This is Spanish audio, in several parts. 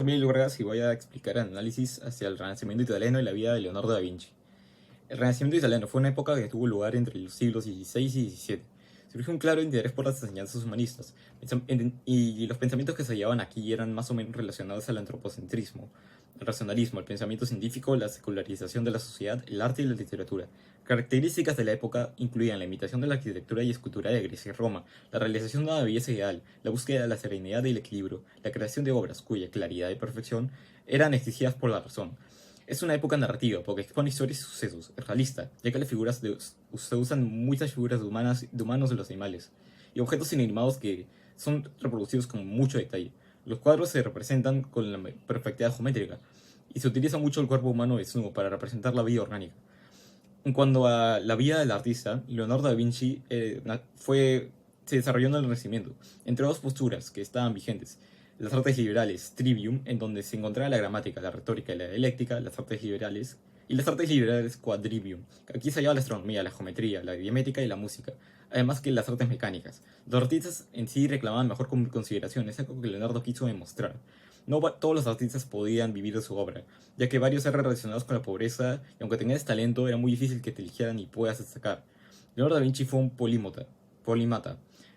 Miguel Vargas y voy a explicar el análisis hacia el Renacimiento italiano y la vida de Leonardo da Vinci. El Renacimiento italiano fue una época que tuvo lugar entre los siglos XVI y XVII. Surgió un claro interés por las enseñanzas humanistas, y los pensamientos que se hallaban aquí eran más o menos relacionados al antropocentrismo, el racionalismo, el pensamiento científico, la secularización de la sociedad, el arte y la literatura. Características de la época incluían la imitación de la arquitectura y escultura de Grecia y Roma, la realización de una belleza ideal, la búsqueda de la serenidad y el equilibrio, la creación de obras cuya claridad y perfección eran exigidas por la razón. Es una época narrativa porque expone historias y sucesos, es realista, ya que se usan muchas figuras de humanos de los animales y objetos inanimados que son reproducidos con mucho detalle. Los cuadros se representan con la perfección geométrica y se utiliza mucho el cuerpo humano desnudo para representar la vida orgánica. En cuanto a la vida del artista, Leonardo da Vinci se desarrolló en el Renacimiento, entre dos posturas que estaban vigentes: las artes liberales, trivium, en donde se encontraba la gramática, la retórica y la dialéctica, las artes liberales, y las artes liberales quadrivium. Aquí se hallaba la astronomía, la geometría, la diamétrica y la música, además que las artes mecánicas. Los artistas en sí reclamaban mejor consideración, es algo que Leonardo quiso demostrar. No todos los artistas podían vivir de su obra, ya que varios eran relacionados con la pobreza, y aunque tenías talento, era muy difícil que te eligieran y puedas destacar. Leonardo da Vinci fue un polímata.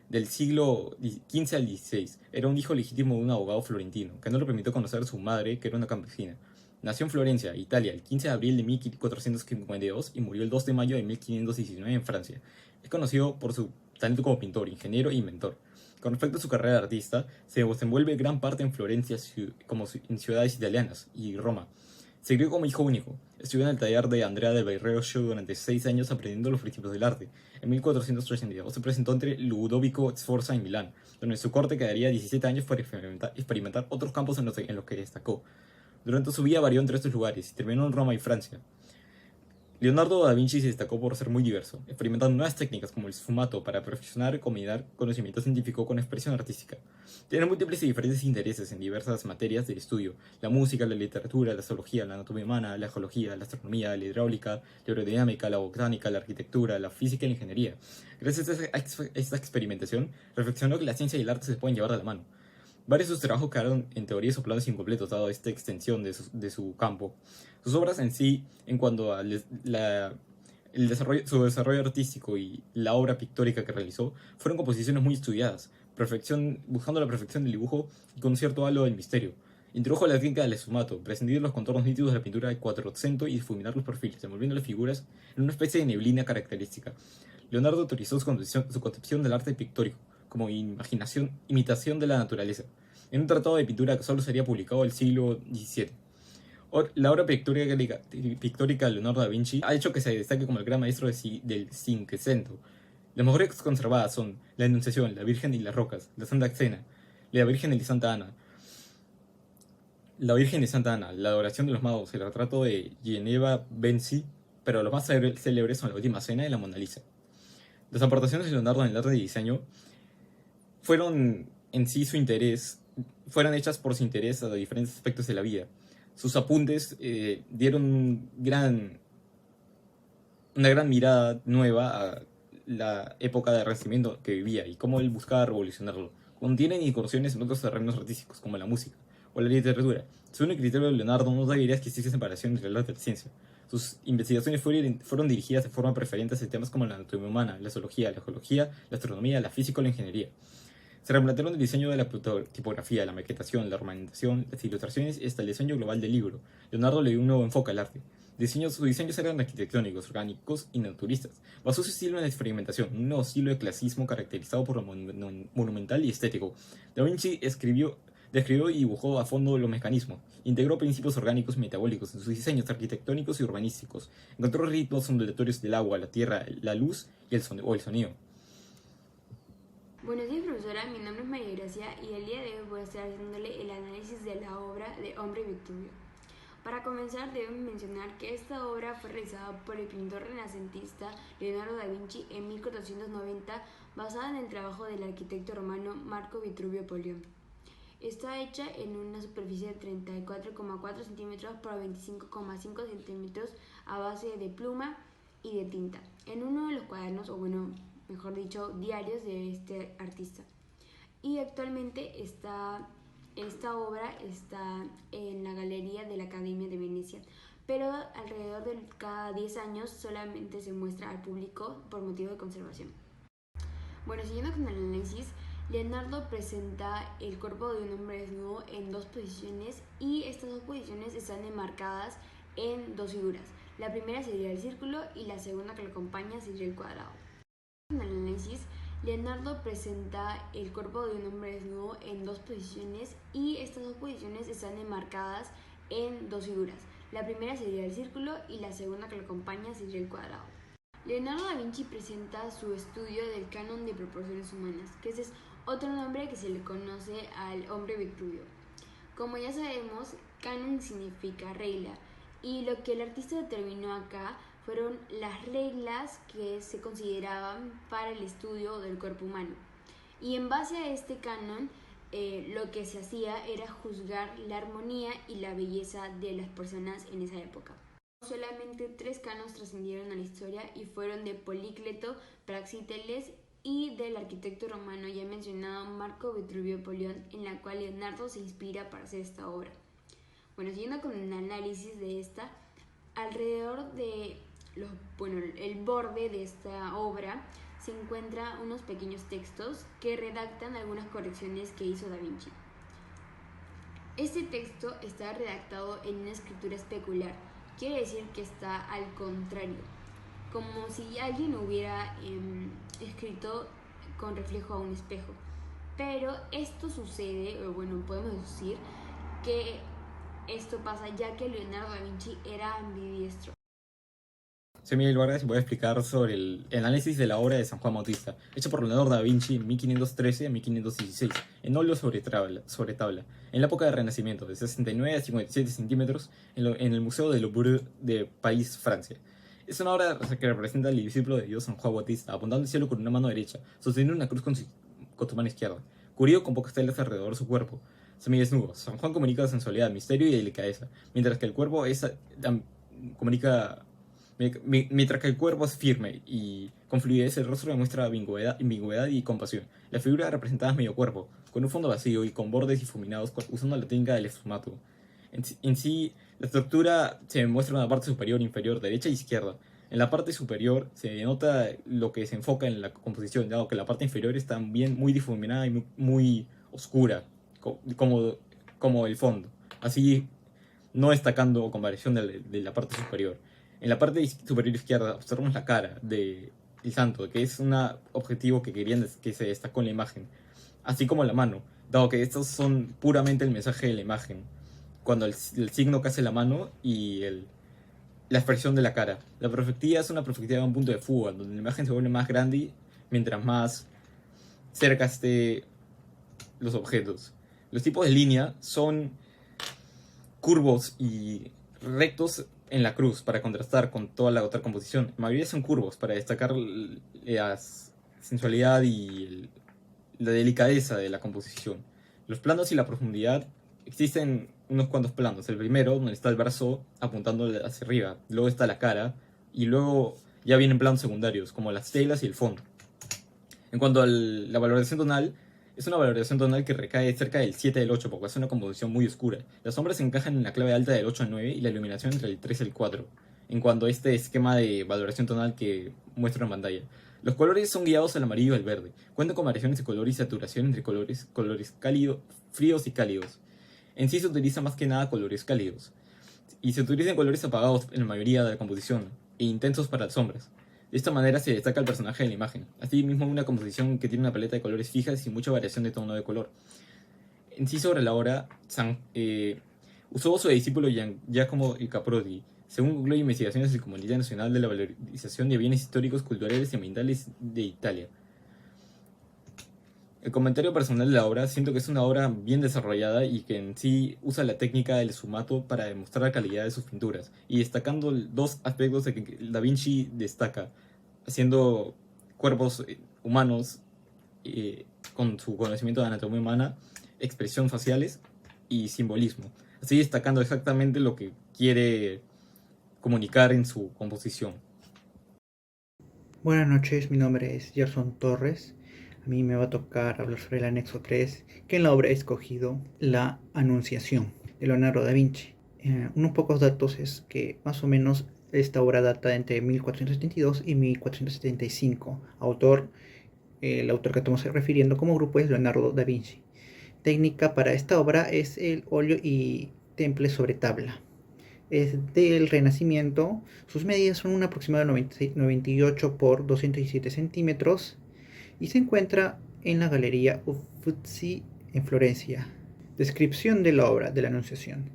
Del siglo XV al XVI, era un hijo legítimo de un abogado florentino, que no le permitió conocer a su madre, que era una campesina. Nació en Florencia, Italia, el 15 de abril de 1452 y murió el 2 de mayo de 1519 en Francia. Es conocido por su talento como pintor, ingeniero e inventor. Con respecto a su carrera de artista, se desenvuelve gran parte en Florencia, como en ciudades italianas, y Roma. Se crió como hijo único. Estudió en el taller de Andrea del Verrocchio durante 6 años aprendiendo los principios del arte. En 1432 se presentó entre Ludovico Sforza en Milán, donde su corte quedaría 17 años para experimentar otros campos en los que destacó. Durante su vida varió entre estos lugares y terminó en Roma y Francia. Leonardo da Vinci se destacó por ser muy diverso, experimentando nuevas técnicas como el sfumato para perfeccionar y combinar conocimiento científico con expresión artística. Tiene múltiples y diferentes intereses en diversas materias de estudio: la música, la literatura, la zoología, la anatomía humana, la geología, la astronomía, la hidráulica, la aerodinámica, la botánica, la arquitectura, la física y la ingeniería. Gracias a esta experimentación, reflexionó que la ciencia y el arte se pueden llevar de la mano. Varios de sus trabajos quedaron en teorías o planos incompletos dado esta extensión de su campo. Sus obras en sí, en cuanto a su desarrollo artístico y la obra pictórica que realizó, fueron composiciones muy estudiadas, buscando la perfección del dibujo y con cierto halo del misterio. Introdujo la técnica del esfumato, prescindir los contornos nítidos de la pintura de quattrocento y difuminar los perfiles, envolviendo las figuras en una especie de neblina característica. Leonardo autorizó su concepción del arte pictórico como imitación de la naturaleza, en un tratado de pintura que solo sería publicado el siglo XVII. La obra pictórica de Leonardo da Vinci ha hecho que se destaque como el gran maestro del Cinquecento. Las mejores conservadas son la Anunciación, la Virgen y las Rocas, la Santa Cena, la Virgen y Santa Ana, la Virgen y Santa Ana, la Adoración de los Magos, el retrato de Ginevra Benci, pero los más célebres son la Última Cena y la Mona Lisa. Las aportaciones de Leonardo en el arte de diseño fueron en sí fueron hechas por su interés a diferentes aspectos de la vida. Sus apuntes dieron una gran mirada nueva a la época de Renacimiento que vivía y cómo él buscaba revolucionarlo. Contienen incursiones en otros terrenos artísticos como la música o la literatura. Según el criterio de Leonardo, no debería que existe separación entre el arte y la ciencia. Sus investigaciones fueron dirigidas de forma preferente hacia temas como la anatomía humana, la zoología, la geología, la astronomía, la física o la ingeniería. Se replantearon el diseño de la tipografía, la maquetación, la ornamentación, las ilustraciones y hasta el diseño global del libro. Leonardo le dio un nuevo enfoque al arte. Sus diseños eran arquitectónicos, orgánicos y naturistas. Basó su estilo en la experimentación, un nuevo estilo de clasismo caracterizado por lo monumental y estético. Da Vinci describió y dibujó a fondo los mecanismos. Integró principios orgánicos y metabólicos en sus diseños arquitectónicos y urbanísticos. Encontró ritmos ondulatorios del agua, la tierra, la luz y el sonido. Buenos días, profesora. Mi nombre es María Gracia y el día de hoy voy a estar haciéndole el análisis de la obra de Hombre Vitruvio. Para comenzar, debemos mencionar que esta obra fue realizada por el pintor renacentista Leonardo da Vinci en 1490, basada en el trabajo del arquitecto romano Marco Vitruvio Polión. Está hecha en una superficie de 34,4 centímetros por 25,5 centímetros a base de pluma y de tinta, en uno de los cuadernos, o bueno, mejor dicho, diarios de este artista. Y actualmente está esta obra está en la galería de la Academia de Venecia, pero alrededor de cada 10 años solamente se muestra al público por motivo de conservación. Bueno, siguiendo con el análisis, Leonardo presenta el cuerpo de un hombre desnudo en dos posiciones y estas dos posiciones están enmarcadas en dos figuras. La primera sería el círculo y la segunda que lo acompaña sería el cuadrado. En el análisis, Leonardo presenta el cuerpo de un hombre desnudo en dos posiciones y estas dos posiciones están enmarcadas en dos figuras. La primera sería el círculo y la segunda que lo acompaña sería el cuadrado. Leonardo da Vinci presenta su estudio del canon de proporciones humanas, que ese es otro nombre que se le conoce al hombre Vitruvio. Como ya sabemos, canon significa regla, y lo que el artista determinó acá fueron las reglas que se consideraban para el estudio del cuerpo humano. Y en base a este canon, lo que se hacía era juzgar la armonía y la belleza de las personas en esa época. Solamente 3 canos trascendieron a la historia y fueron de Polícleto, Praxíteles y del arquitecto romano ya mencionado Marco Vitruvio Polión, en la cual Leonardo se inspira para hacer esta obra. Bueno, siguiendo con el análisis de esta, alrededor de el borde de esta obra se encuentran unos pequeños textos que redactan algunas correcciones que hizo Da Vinci. Este texto está redactado en una escritura especular, quiere decir que está al contrario, como si alguien hubiera escrito con reflejo a un espejo. Pero esto sucede, o bueno, podemos decir que esto pasa ya que Leonardo da Vinci era ambidiestro. Soy Miguel Vargas y voy a explicar sobre el análisis de la obra de San Juan Bautista, hecho por Leonardo da Vinci en 1513 a 1516, en óleo sobre tabla, en la época del Renacimiento, de 69 a 57 centímetros, en el Museo del Louvre de París, Francia. Es una obra que representa al discípulo de Dios San Juan Bautista, apuntando al cielo con una mano derecha, sosteniendo una cruz con su mano izquierda, cubrido con pocas telas alrededor de su cuerpo. Semidesnudo, San Juan comunica sensualidad, misterio y delicadeza, mientras que el cuerpo mientras que el cuerpo es firme y con fluidez, el rostro demuestra ambigüedad y compasión. La figura representada es medio cuerpo, con un fondo vacío y con bordes difuminados usando la técnica del esfumato. En sí, la estructura se muestra en la parte superior, inferior, derecha e izquierda. En la parte superior se denota lo que se enfoca en la composición, dado que la parte inferior está muy difuminada y muy oscura, como el fondo, así no destacando comparación de la parte superior. En la parte superior izquierda observamos la cara del santo, que es un objetivo que querían que se destacó en la imagen, así como la mano, dado que estos son puramente el mensaje de la imagen, cuando el signo que hace la mano y la expresión de la cara. La perspectiva es una perspectiva de un punto de fuga, donde la imagen se vuelve más grande mientras más cerca esté los objetos. Los tipos de línea son curvos y rectos en la cruz para contrastar con toda la otra composición. La mayoría son curvos para destacar la sensualidad y la delicadeza de la composición. Los planos y la profundidad, existen unos cuantos planos. El primero, donde está el brazo apuntando hacia arriba, luego está la cara y luego ya vienen planos secundarios como las telas y el fondo. En cuanto a la valoración tonal, es una valoración tonal que recae cerca del 7 del 8 porque es una composición muy oscura. Las sombras se encajan en la clave alta del 8 al 9 y la iluminación entre el 3 y el 4, en cuanto a este esquema de valoración tonal que muestro en pantalla. Los colores son guiados al amarillo y al verde. Cuentan con variaciones de color y saturación entre colores cálidos, fríos y cálidos. En sí se utiliza más que nada colores cálidos, y se utilizan colores apagados en la mayoría de la composición, e intensos para las sombras. De esta manera se destaca el personaje de la imagen. Asimismo, una composición que tiene una paleta de colores fijas y mucha variación de tono de color. En sí, sobre la obra, usó su discípulo Giacomo Caprodi, según concluye investigaciones del Comité Nacional de la Valorización de Bienes Históricos, Culturales y Ambientales de Italia. El comentario personal de la obra: siento que es una obra bien desarrollada y que en sí usa la técnica del esfumato para demostrar la calidad de sus pinturas, y destacando dos aspectos de que Da Vinci destaca, haciendo cuerpos humanos con su conocimiento de anatomía humana, expresión faciales y simbolismo, así destacando exactamente lo que quiere comunicar en su composición. Buenas noches, mi nombre es Gerson Torres. A mí me va a tocar hablar sobre el anexo 3, que en la obra he escogido la Anunciación de Leonardo da Vinci. Unos pocos datos es que más o menos esta obra data entre 1472 y 1475. El autor que estamos refiriendo como grupo es Leonardo da Vinci. Técnica para esta obra es el óleo y temple sobre tabla. Es del Renacimiento. Sus medidas son un aproximado de 98 por 217 centímetros y se encuentra en la Galería Uffizi en Florencia. Descripción de la obra de la Anunciación.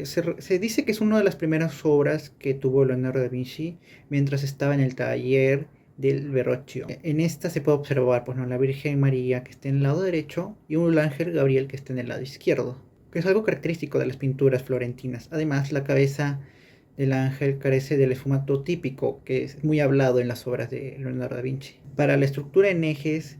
Se dice que es una de las primeras obras que tuvo Leonardo da Vinci mientras estaba en el taller del Verrocchio. En esta se puede observar la Virgen María, que está en el lado derecho, y un ángel Gabriel, que está en el lado izquierdo, que es algo característico de las pinturas florentinas. Además, la cabeza del ángel carece del esfumato típico, que es muy hablado en las obras de Leonardo da Vinci. Para la estructura en ejes,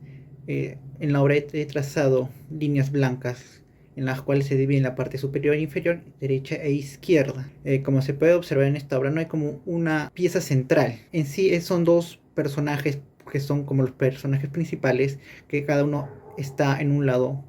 en la obra he trazado líneas blancas en las cuales se dividen la parte superior e inferior, derecha e izquierda. Como se puede observar en esta obra, no hay como una pieza central. En sí son dos personajes que son como los personajes principales, que cada uno está en un lado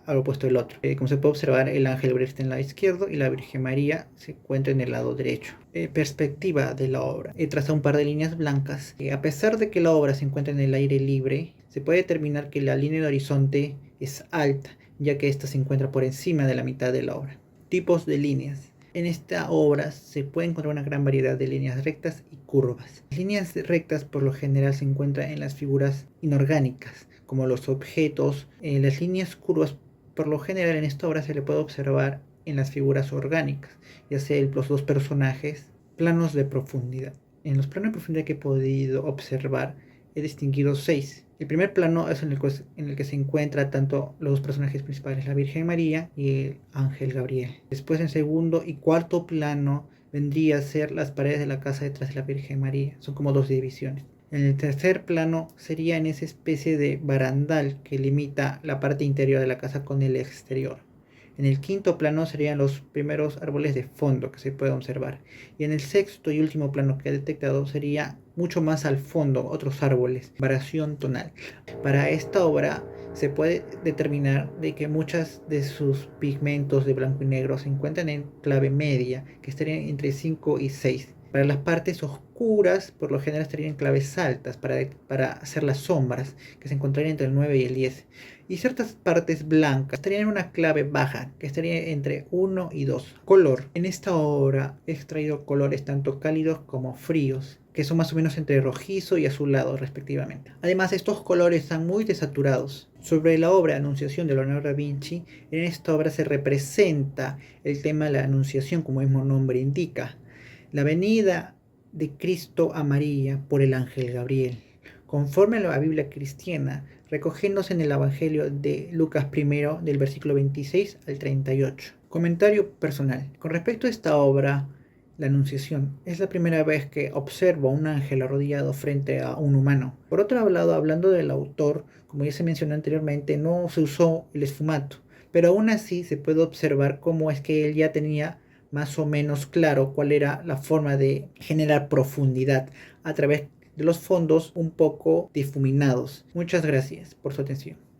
al opuesto del otro. Como se puede observar, el ángel Gabriel está en el lado izquierdo y la Virgen María se encuentra en el lado derecho. Perspectiva de la obra. He trazado un par de líneas blancas. A pesar de que la obra se encuentra en el aire libre, se puede determinar que la línea de horizonte es alta, ya que ésta se encuentra por encima de la mitad de la obra. Tipos de líneas. En esta obra se puede encontrar una gran variedad de líneas rectas y curvas. Las líneas rectas por lo general se encuentran en las figuras inorgánicas, como los objetos. Las líneas curvas por lo general en esta obra se le puede observar en las figuras orgánicas, ya sea los dos personajes. Planos de profundidad. En los planos de profundidad que he podido observar he distinguido 6. El primer plano es en el que se encuentra tanto los dos personajes principales, la Virgen María y el ángel Gabriel. Después, en segundo y cuarto plano vendría a ser las paredes de la casa detrás de la Virgen María. Son como dos divisiones. En el tercer plano sería en esa especie de barandal que limita la parte interior de la casa con el exterior. En el quinto plano serían los primeros árboles de fondo que se puede observar. Y en el sexto y último plano que he detectado sería mucho más al fondo, otros árboles, variación tonal. Para esta obra se puede determinar de que muchos de sus pigmentos de blanco y negro se encuentran en clave media, que estarían entre 5 y 6. Para las partes oscuras, por lo general estarían en claves altas para hacer las sombras, que se encontrarían entre el 9 y el 10. Y ciertas partes blancas estarían en una clave baja, que estaría entre 1 y 2. Color. En esta obra he extraído colores tanto cálidos como fríos, que son más o menos entre rojizo y azulado respectivamente. Además, estos colores están muy desaturados. Sobre la obra Anunciación de Leonardo da Vinci, en esta obra se representa el tema de la Anunciación, como el mismo nombre indica. La venida de Cristo a María por el ángel Gabriel, conforme a la Biblia cristiana, recogiéndose en el Evangelio de Lucas I, del versículo 26 al 38. Comentario personal. Con respecto a esta obra, la Anunciación, es la primera vez que observo a un ángel arrodillado frente a un humano. Por otro lado, hablando del autor, como ya se mencionó anteriormente, no se usó el esfumato, pero aún así se puede observar cómo es que él ya tenía más o menos claro cuál era la forma de generar profundidad a través de los fondos un poco difuminados. Muchas gracias por su atención.